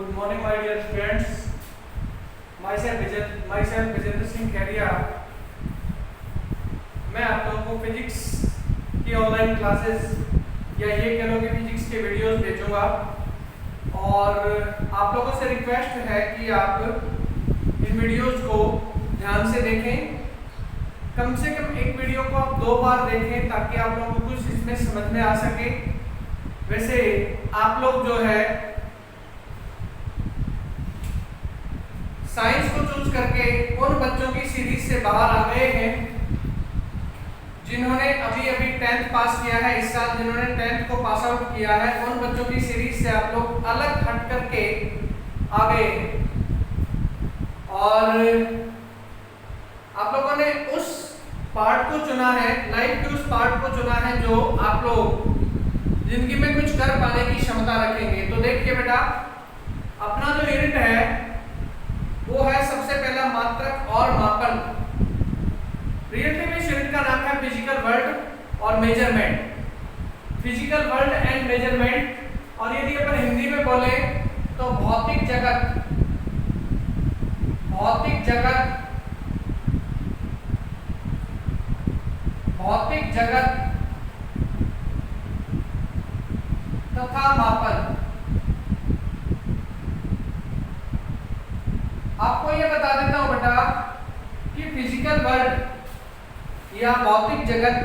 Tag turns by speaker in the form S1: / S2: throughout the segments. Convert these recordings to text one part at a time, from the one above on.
S1: Good morning, my dear friends. Myself Vijendra Singh Khairiya. मैं आप लोगों को फिजिक्स की ऑनलाइन क्लासेस या ये कह लो कि फिजिक्स के वीडियोस भेजूंगा और आप लोगों से रिक्वेस्ट है कि आप इन वीडियोस को ध्यान से देखें। कम से कम एक वीडियो को आप 2 बार देखें ताकि आप लोगों को कुछ इसमें समझ में आ सके। वैसे आप लोग जो है साइंस को चूज करके उन बच्चों की सीरीज से बाहर आ गए हैं जिन्होंने अभी 10th पास किया है इस साल, जिन्होंने 10th को पास आउट किया है, उन बच्चों की सीरीज से आप लोग अलग हट करके आ गए हैं और आप लोगों ने उस पार्ट को चुना है, लाइफ के उस पार्ट को चुना है जो आप लोग जिंदगी में कुछ कर पाने की क्षमता रखेंगे। तो देखिए बेटा, अपना जो यूनिट है वो है सबसे पहला मात्रक और मापन। रियलिटी में इस यूनिट का नाम है फिजिकल वर्ल्ड और measurement. Physical world and measurement, और यदि अपन हिंदी में बोले तो भौतिक जगत, भौतिक जगत, भौतिक जगत तथा मापन। आपको ये बता देता हूं बेटा कि फिजिकल वर्ल्ड या भौतिक जगत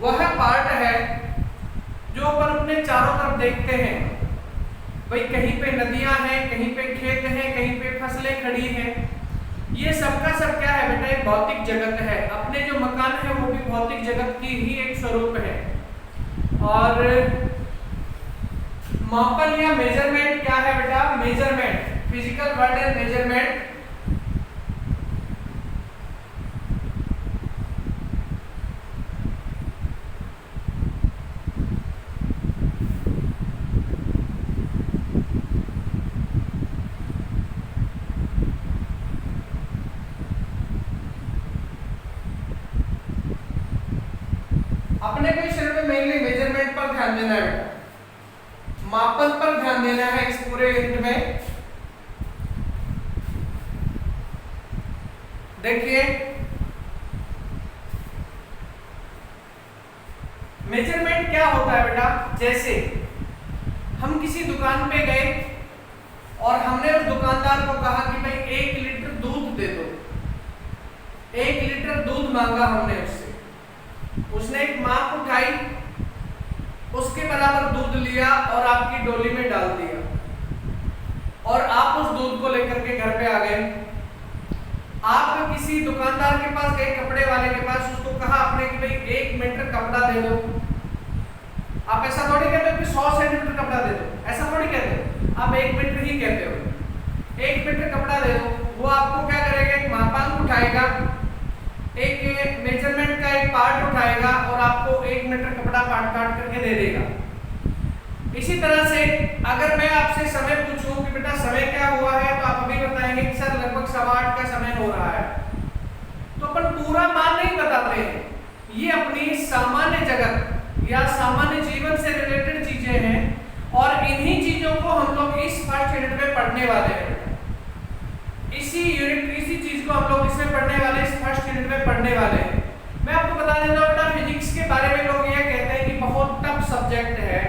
S1: वह पार्ट है जो अपन अपने चारों तरफ देखते हैं। भाई कहीं पे नदियां हैं, कहीं पे खेत हैं, कहीं पे फसलें खड़ी हैं, ये सबका सब क्या है बेटा, एक भौतिक जगत है। अपने जो मकान है वो भी भौतिक जगत की ही एक स्वरूप है। और मापन या मेजरमेंट क्या है बेटा, measurement, physical world and measurement अपने को इस में मेनली मेजरमेंट पर ध्यान देना है बेटा, मापन पर ध्यान देना है इस पूरे यूनिट में। देखिए मेजरमेंट क्या होता है बेटा, जैसे हम किसी दुकान पे गए और हमने उस दुकानदार को कहा कि भाई 1 लीटर दूध दे दो। 1 लीटर दूध मांगा हमने उससे, उसने एक माप उठाई, उसके बराबर दूध लिया और आपकी डोली में डाल दिया और आप उस दूध को लेकर के घर पे आ गए। आप किसी दुकानदार के पास गए, कपड़े वाले के पास, उसको कहा आपने कि भाई 1 मीटर कपड़ा दे दो। आप ऐसा थोड़ी कहते हो कि 100 सेंटीमीटर कपड़ा दे दो, ऐसा थोड़ी कहते हो, आप 1 मीटर ही कहते हो। 1 मीटर कपड़ा दे दो, वो आपको क्या करेगा, एक मापांक उठाएगा, एक मेजरमेंट का एक पार्ट उठाएगा और आपको 1 मीटर कपड़ा काट करके दे देगा। इसी तरह से अगर मैं आपसे समय पूछूं कि बेटा समय क्या हुआ है, तो आप अभी बताएंगे कि सर लगभग 8:15 का समय हो रहा है। तो अपन पूरा मान नहीं बताते हैं, ये अपनी सामान्य जगत या सामान्य जीवन से रिलेटेड चीजें हैं और इन्हीं चीजों को हम लोग इस फर्स्ट यूनिट में पढ़ने वाले हैं। इसी चीज को हम लोग इसमें पढ़ने वाले, इस फर्स्ट यूनिट में पढ़ने वाले हैं। मैं आपको बता देता हूं बेटा, फिजिक्स के बारे में लोग ये कहते हैं कि बहुत टफ सब्जेक्ट है।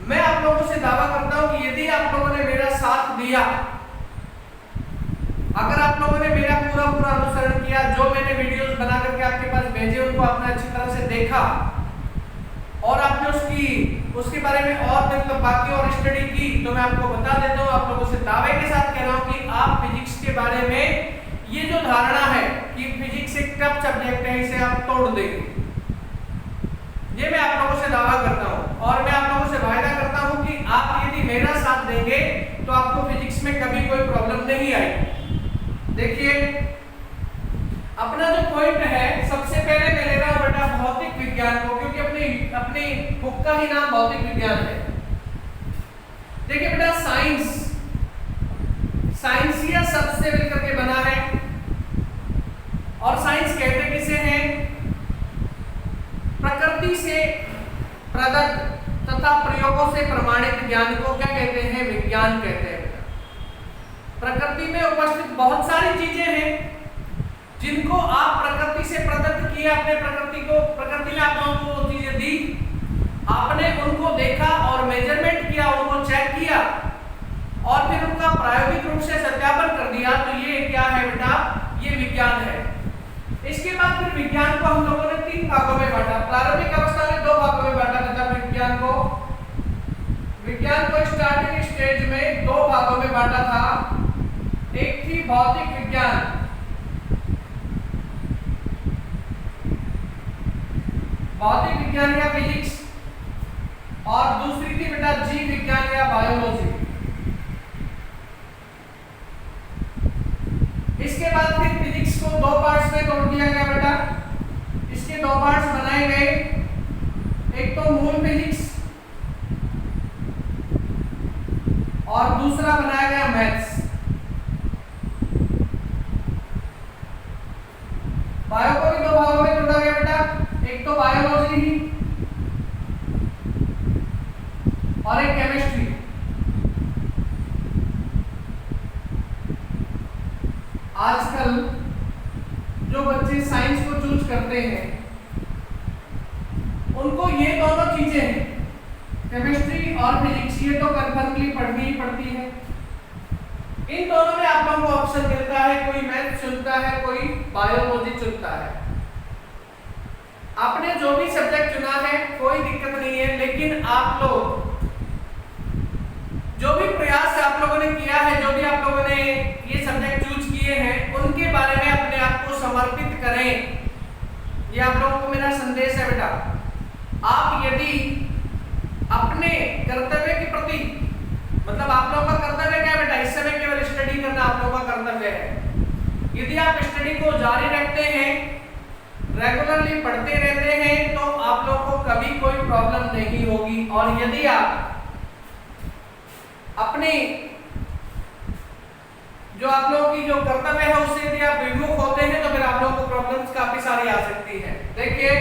S1: मैं आप लोगों से दावा करता हूं कि यदि आप लोगों ने मेरा साथ दिया, अगर आप लोगों ने मेरा पूरा अनुसरण किया, जो मैंने वीडियोस बना करके आपके पास भेजे उनको आपने अच्छी तरह से देखा और आपने उसके बारे में और मतलब बाकी और स्टडी की, तो मैं आपको बता देता हूं, आप लोगों से दावे के साथ कह रहा हूं कि आप फिजिक्स के बारे में ये जो धारणा है कि फिजिक्स एक टफ सब्जेक्ट है, इसे आप तोड़ देंगे। ये मैं आप लोगों से दावा करता हूं और मैं आप लोगों से वायदा करता हूं कि आप यदि मेरा साथ देंगे तो आपको फिजिक्स में कभी कोई प्रॉब्लम नहीं आएगी। देखिए अपना जो पॉइंट है, सबसे पहले मैं ले रहा हूं बेटा भौतिक विज्ञान को, क्योंकि अपनी बुक का ही नाम भौतिक विज्ञान है। देखिए बेटा साइंसिया शब्द से मिलकर के बना है और साइंस कहते किसे हैं, प्रकृति से प्रदत्त तथा प्रयोगों से प्रमाणित ज्ञान को क्या कहते हैं? विज्ञान कहते हैं। प्रकृति में उपस्थित बहुत सारी चीजें हैं जिनको आप प्रकृति से प्रदत्त किए, अपने प्रकृति ने आप लोगों को वो चीजें दी, आपने उनको देखा और मेजरमेंट किया, उनको चेक किया और फिर उनका प्रायोगिक रूप से सत्यापन कर दिया, तो ये क्या है बेटा? ये विज्ञान है। इसके बाद फिर विज्ञान को हम लोगों ने 3 भागों में बांटा। प्रारंभिक अवस्था में 2 भागों में बांटा था। विज्ञान को स्टार्टिंग स्टेज में 2 भागों में बांटा था। एक थी भौतिक विज्ञान, या फिजिक्स, और दूसरी थी बेटा जीव विज्ञान या बायोलॉजी। इसके बाद फिर फिजिक्स को 2 पार्ट्स में तोड़ दिया गया बेटा। इसके 2 पार्ट्स बनाए गए, एक तो मूल फिजिक्स और दूसरा बनाया गया मैथ्स। बायो को भी 2 भागों में तोड़ा गया बेटा, एक तो बायोलॉजी ही और एक केमिस्ट्री। आजकल जो बच्चे साइंस को चूज करते हैं उनको ये दोनों चीजें हैं, केमिस्ट्री और फिजिक्स, ये तो कंफर्मली पढ़नी ही पड़ती है। इन दोनों में आप लोगों को ऑप्शन मिलता है, कोई मैथ चुनता है, कोई बायोलॉजी चुनता है। आपने जो भी सब्जेक्ट चुना है कोई दिक्कत नहीं है, लेकिन आप लोग जो भी प्रयास आप लोगों ने किया है, जो भी आप लोगों ने ये सब्जेक्ट चूज किए हैं, उनके बारे में अपने आप को समर्पित करें। ये आप लोगों को मेरा संदेश है बेटा। आप यदि अपने कर्तव्य के प्रति, मतलब आप लोगों का कर्तव्य क्या है बेटा? इस समय केवल स्टडी करना आप लोगों का कर्तव्य है। यदि आप स्टडी को जारी रखते हैं, रेगुलरली पढ़ते रहते हैं, तो आप लोगों को कभी कोई प्रॉब्लम नहीं होगी। और यदि आप अपने जो आप लोगों की जो कर्तव्य है उससे यदि आप विमुख होते हैं, तो फिर आप लोगों को प्रॉब्लम्स काफी सारी आ सकती हैं। देखिए,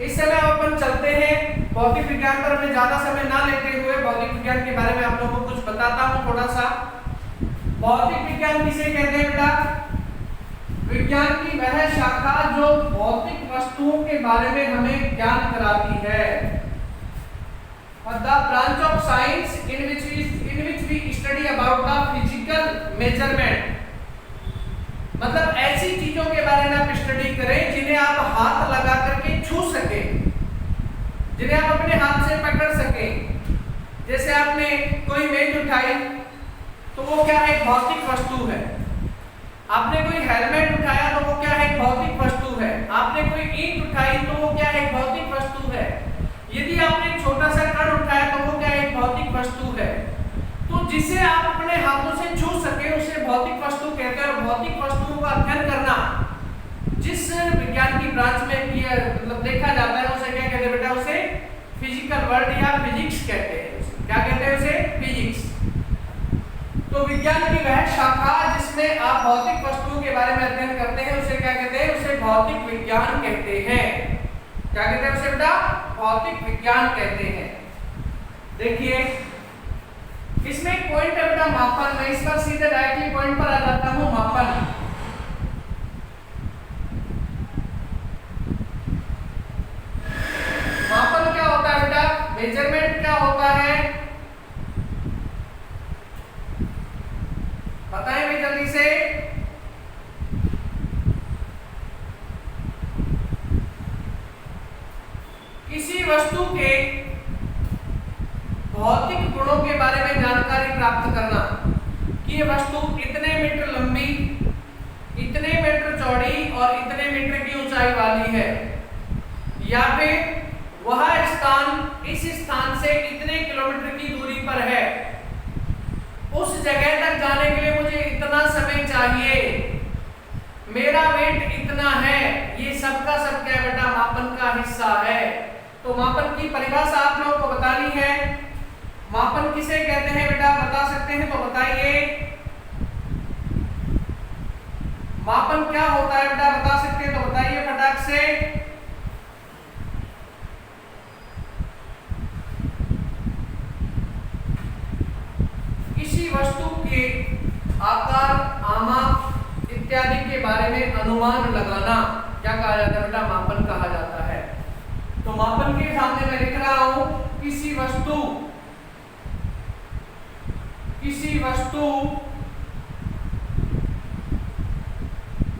S1: इस समय अपन चलते हैं भौतिक विज्ञान पर। हमें ज्यादा समय ना लेते हुए भौतिक विज्ञान के बारे में आप लोगों को कुछ बताता हूं थोड़ा सा। भौतिक विज्ञान किसे कहते हैं बेटा? विज्ञान की वह शाखा जो भौतिक वस्तुओं के बारे में हमें ज्ञान कराती है। The branch of science in which we study about the physical measurement, मतलब ऐसी चीजों के बारे में आप स्टडी करें जिन्हें आप हाथ लगा करके छू सके, जिन्हें आप अपने हाथ से पकड़ सके। जैसे आपने कोई मेज उठाई तो वो क्या है? भौतिक वस्तु है। आपने कोई हेलमेट उठाया तो वो क्या है? भौतिक वस्तु है। आपने कोई ईंट उठाई तो वो क्या है? भौतिक वस्तु है। यदि आपने एक छोटा सा कण उठाया तो वो क्या है? भौतिक वस्तु है। तो जिसे आप अपने हाथों से छू सके उसे भौतिक वस्तु कहते हैं। और भौतिक वस्तुओं का अध्ययन करना जिस विज्ञान की ब्रांच में किया मतलब देखा जाता है उसे क्या कहते हैं बेटा? उसे फिजिकल वर्ड या फिजिक्स कहते हैं। क्या कहते हैं उसे? फिजिक्स। तो विज्ञान की वह शाखा जिसमें आप भौतिक वस्तुओं के बारे में अध्ययन करते हैं उसे क्या कहते हैं? उसे भौतिक विज्ञान कहते हैं। क्या कहते हैं उसे बेटा? भौतिक विज्ञान कहते हैं। देखिए, इसमें एक पॉइंट है बेटा मापन। मैं इस पर सीधे डायरेक्टली पॉइंट पर आ जाता हूं। मापन, मापन क्या होता है बेटा? मेजरमेंट क्या होता है? बताएं भाई जल्दी से। किसी वस्तु के भौतिक गुणों के बारे में जानकारी प्राप्त करना कि ये वस्तु इतने मीटर लंबी, इतने मीटर चौड़ी और इतने मीटर की ऊंचाई वाली है, या फिर वह स्थान इस स्थान से इतने किलोमीटर की दूरी पर है, उस जगह तक जाने के लिए मुझे इतना समय चाहिए, मेरा वेट इतना है। ये सब का सब क्या बेटा? मापन का हिस्सा है। तो मापन की परिभाषा आप लोगों को बतानी है। मापन किसे कहते हैं बेटा? बता सकते हैं तो बताइए। मापन क्या होता है बेटा? बता सकते हैं तो बताइए फटाक से। बारे में अनुमान लगाना क्या कहा जाता है बेटा? मापन कहा जाता है। तो मापन के सामने मैं लिख रहा हूं किसी वस्तु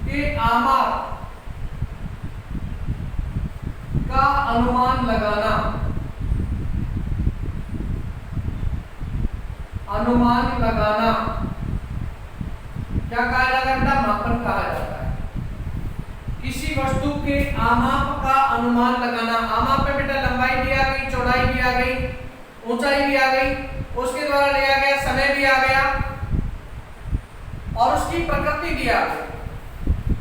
S1: के आमाप का अनुमान लगाना, क्या कहा जाता है बेटा? मापन कहा जाता है। किसी वस्तु के आमाप का अनुमान लगाना। आमाप में बेटा लंबाई भी आ गई, चौड़ाई भी आ गई, ऊंचाई भी आ गई, उसके द्वारा लिया गया समय भी आ गया और उसकी प्रकृति भी आ गई।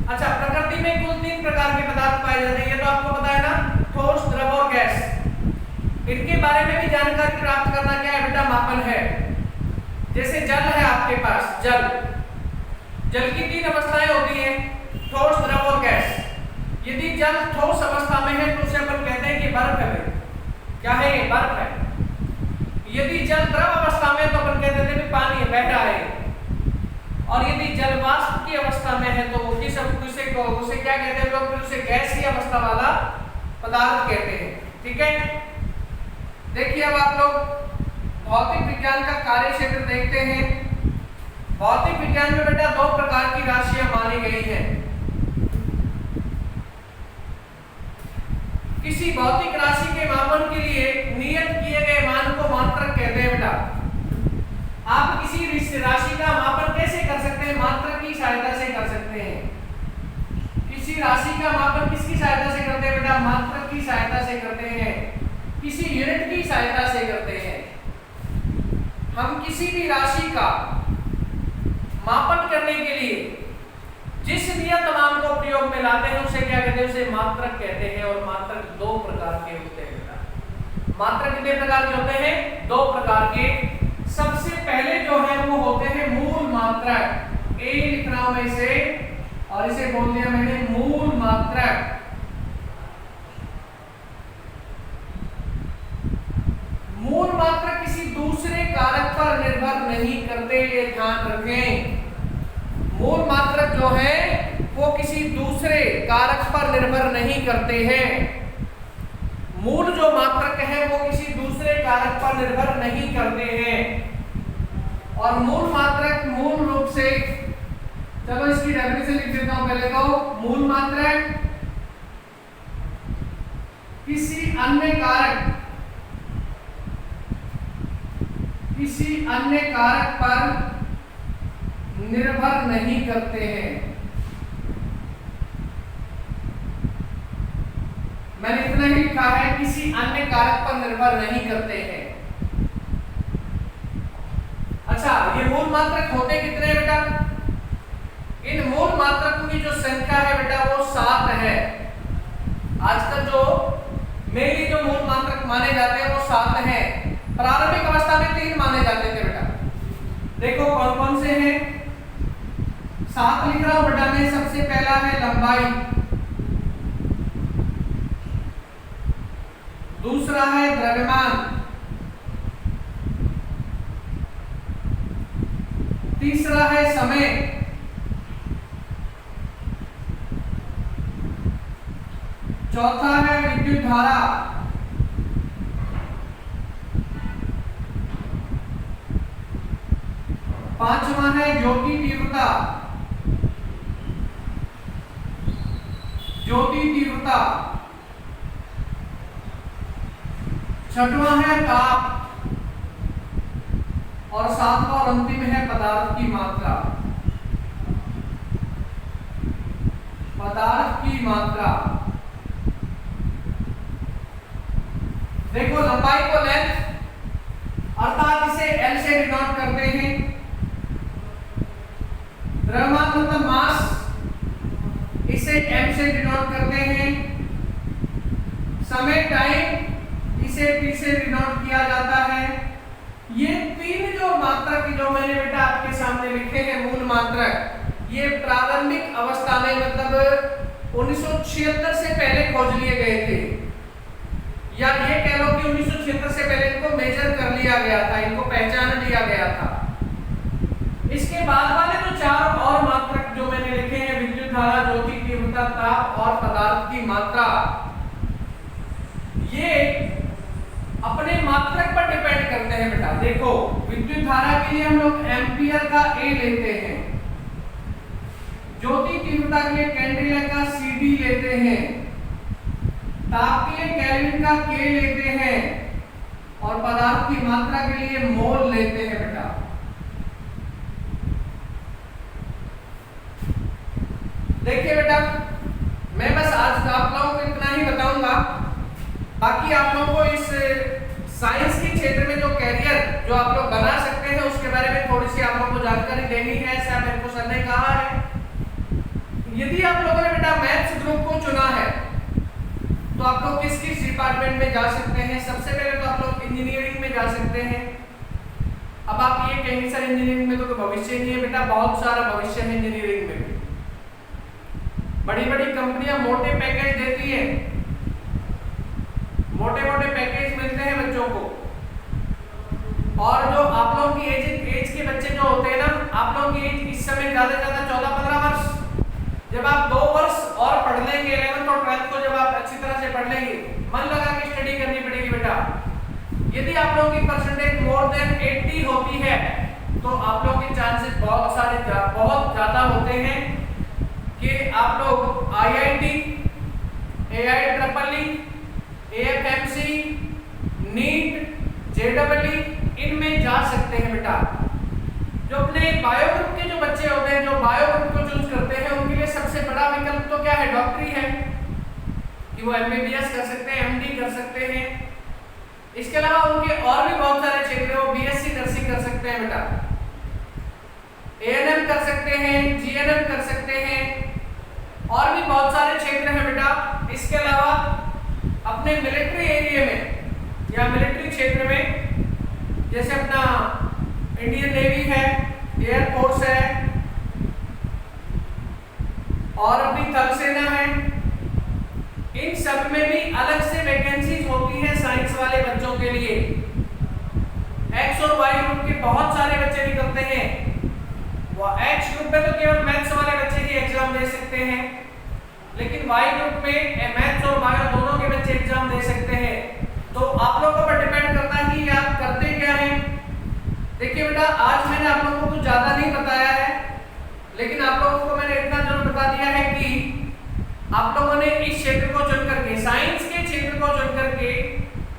S1: अच्छा, प्रकृति में कुल 3 प्रकार के पदार्थ पाए जाते हैं, ये तो आपको पता है ना, ठोस, द्रव और गैस। इनके बारे में भी जानकारी प्राप्त करना क्या है बेटा? मापन है। जैसे जल है आपके पास, जल की 3 अवस्थाएं होती हैं, ठोस, द्रव और गैस। यदि जल ठोस अवस्था में है तो उसे अपन कहते हैं कि बर्फ है। क्या है ये? बर्फ है। यदि जल द्रव अवस्था में तो अपन कहते हैं कि पानी है, बह रहा है। और यदि जल वाष्प की अवस्था में है तो उसे क्या कहते हैं लोग? उसे गैसीय अवस्था वाला पदार्थ कहते हैं। ठीक है, देखिए अब आप लोग भौतिक विज्ञान का कार्य क्षेत्र देखते हैं। भौतिक विज्ञान में बेटा 2 प्रकार की राशियां मानी गई हैं। किसी भौतिक राशि के मापन के लिए नियत किए गए मान को मात्रक कहते हैं बेटा। आप किसी राशि का मापन कैसे कर सकते हैं? मात्रक की सहायता से कर सकते हैं। किसी राशि का मापन किसकी सहायता से करते हैं बेटा? मात्रक की सहायता से करते हैं, किसी यूनिट की सहायता से करते हैं। हम किसी भी राशि का मापन करने के लिए जिस नियत मान को प्रयोग में लाते हैं उसे क्या कहते हैं? उसे मात्रक कहते हैं। और मात्रक 2 प्रकार के होते हैं बेटा। मात्रक कितने प्रकार के होते हैं? 2 प्रकार के। सबसे पहले जो है वो होते हैं मूल मात्रक। ए लिख रहा हूं मैं इसे, और इसे बोल दिया मैंने मूल मात्रक। मूल मात्रक किसी दूसरे कारक पर निर्भर नहीं करते, ये ध्यान रखें। मूल मात्रक जो है वो किसी दूसरे कारक पर निर्भर नहीं करते हैं। मूल जो मात्रक है वो किसी दूसरे कारक पर निर्भर नहीं करते हैं। और मूल मात्रक मूल रूप से, चलो इसकी डेफिनेशन लिख देता हूं पहले तो। मूल मात्रक किसी अन्य कारक पर निर्भर नहीं करते हैं। मैंने इतना ही लिखा है, किसी अन्य कारक पर निर्भर नहीं करते हैं। अच्छा, ये मूल मात्रक होते कितने हैं बेटा? इन मूल मात्रकों की जो संख्या है बेटा वो 7 है। आजकल जो मेनली जो मूल मात्रक माने जाते हैं वो 7 हैं। प्रारंभिक अवस्था में 3 माने जाते थे बेटा। देखो कौन कौन से हैं? 7 लिख रहा हूं बेटा मैं। सबसे पहला है लंबाई, दूसरा है द्रव्यमान, तीसरा है समय, चौथा है विद्युत धारा, पांचवा है ज्योति तीव्रता, छठवां है ताप, और सातवां और अंतिम है पदार्थ की मात्रा। देखो लंबाई को लेंथ, अर्थात इसे L से डिनोट करते हैं। द्रव्यमान मतलब मास, इसे m से डिनोट करते हैं। समय टाइम, इसे p से डिनोट किया जाता है। ये 3 जो मात्रक जो मैंने बेटा आपके सामने लिखे हैं मूल मात्रक, ये प्रारंभिक अवस्था में मतलब 1976 से पहले खोज लिए गए थे, या ये कह लो कि 1976 से पहले इनको मेजर कर लिया गया था, इनको पहचान लिया गया था। इसके बाद वाले जो 4 और मात्रक जो मैंने लिखे हैं, विद्युत विद्युत धारा, ज्योति की तीव्रता, ताप और पदार्थ की मात्रा, ये अपने मात्रक पर डिपेंड करते हैं बेटा। देखो विद्युत धारा के लिए हम लोग एम्पियर का ए लेते हैं, ज्योति तीव्रता के लिए कैंडेला का सीडी लेते हैं, ताप के लिए केल्विन का के लेते हैं और पदार्थ की मात्रा के लिए मोल लेते हैं बेटा। देखिए बेटा, मैं बस आज आप लोगों को इतना ही बताऊंगा, बाकी आप लोगों को इस साइंस के क्षेत्र में जो कैरियर जो आप लोग बना सकते हैं उसके बारे में थोड़ी सी आप लोगों को जानकारी देनी है, ऐसा मेरे को सर ने कहा है। यदि आप लोगों ने बेटा मैथ्स ग्रुप को चुना है तो आप लोग किस किस डिपार्टमेंट में जा सकते हैं? सबसे पहले तो आप लोग इंजीनियरिंग में जा सकते हैं। अब आप ये कहेंगे सर इंजीनियरिंग में तो भविष्य नहीं है, बेटा बहुत सारा भविष्य है इंजीनियरिंग में भी। बड़ी बड़ी कंपनियां मोटे पैकेज देती है, मोटे मोटे पैकेज मिलते हैं बच्चों को। और जो आप लोगों की एज के बच्चे जो होते हैं ना, आप लोगों की एज इस समय ज्यादा से ज्यादा 14-15 वर्ष, जब आप 2 वर्ष और पढ़ लेंगे 11th और 12th को, जब आप अच्छी तरह से पढ़ लेंगे, मन लगा के स्टडी करनी पड़ेगी बेटा। यदि आप लोगों की परसेंटेज मोर देन 80 होती है तो आप लोगों के चांसेस बहुत ज्यादा होते हैं कि आप लोग IIT, AIEEE, AFMC, NEET, JEE इनमें जा सकते हैं बेटा। जो अपने बायो ग्रुप के जो बच्चे होते हैं, जो बायो ग्रुप को चूज करते हैं, उनके लिए सबसे बड़ा विकल्प तो क्या है? डॉक्टरी है, कि वो MBBS कर सकते हैं, MD कर सकते हैं। इसके अलावा उनके और भी बहुत सारे क्षेत्र हैं, वो BSc नर्सिंग कर सकते हैं बेटा, ANM कर सकते हैं, GNM कर सकते हैं, और भी बहुत सारे क्षेत्र हैं बेटा। इसके अलावा अपने मिलिट्री एरिया में या मिलिट्री क्षेत्र में, जैसे अपना इंडियन नेवी है, एयरफोर्स है और अपनी थल सेना है, इन सब में भी अलग से वैकेंसीज होती है साइंस वाले बच्चों के लिए। एक्स और वाई ग्रुप के बहुत सारे बच्चे निकलते हैं। वो एक्स ग्रुप में तो केवल मैथ्स वाले बच्चे ही एग्जाम दे सकते हैं, लेकिन वाई ग्रुप में मैथ्स और बायो दोनों के बच्चे एग्जाम दे सकते हैं। तो आप लोगों पर डिपेंड करता है कि आप करते क्या हैं। देखिए बेटा, आज मैंने आप लोगों को कुछ ज्यादा नहीं बताया है, लेकिन आप लोगों को मैंने इतना जरूर बता दिया है कि आप लोगों ने इस क्षेत्र को चुन करके, साइंस के क्षेत्र को चुन करके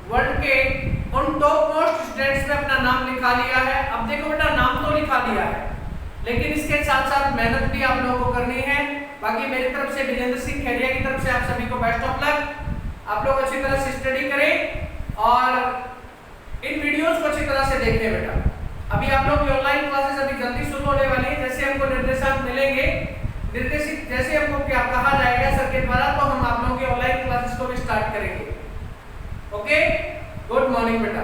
S1: वर्ल्ड के उन टॉप मोस्ट स्टूडेंट्स में अपना नाम लिखा लिया है। अब देखो बेटा, नाम तो लिखा लिया है, लेकिन इसके साथ साथ मेहनत भी आप लोगों को करनी है। बाकी मेरी तरफ से, विजेंद्र सिंह खेरिया की तरफ से आप सभी को बेस्ट ऑफ लक। आप लोग अच्छी तरह से स्टडी करें और इन वीडियोस को अच्छी तरह से देखें बेटा। अभी आप लोग की ऑनलाइन क्लासेस अभी जल्दी शुरू होने वाली है। जैसे हमको निर्देशांक मिलेंगे, निर्देशित जैसे हमको क्या कहा जाएगा सर के द्वारा, तो हम आप लोगों की ऑनलाइन क्लासेस को भी स्टार्ट करेंगे। ओके, गुड मॉर्निंग बेटा।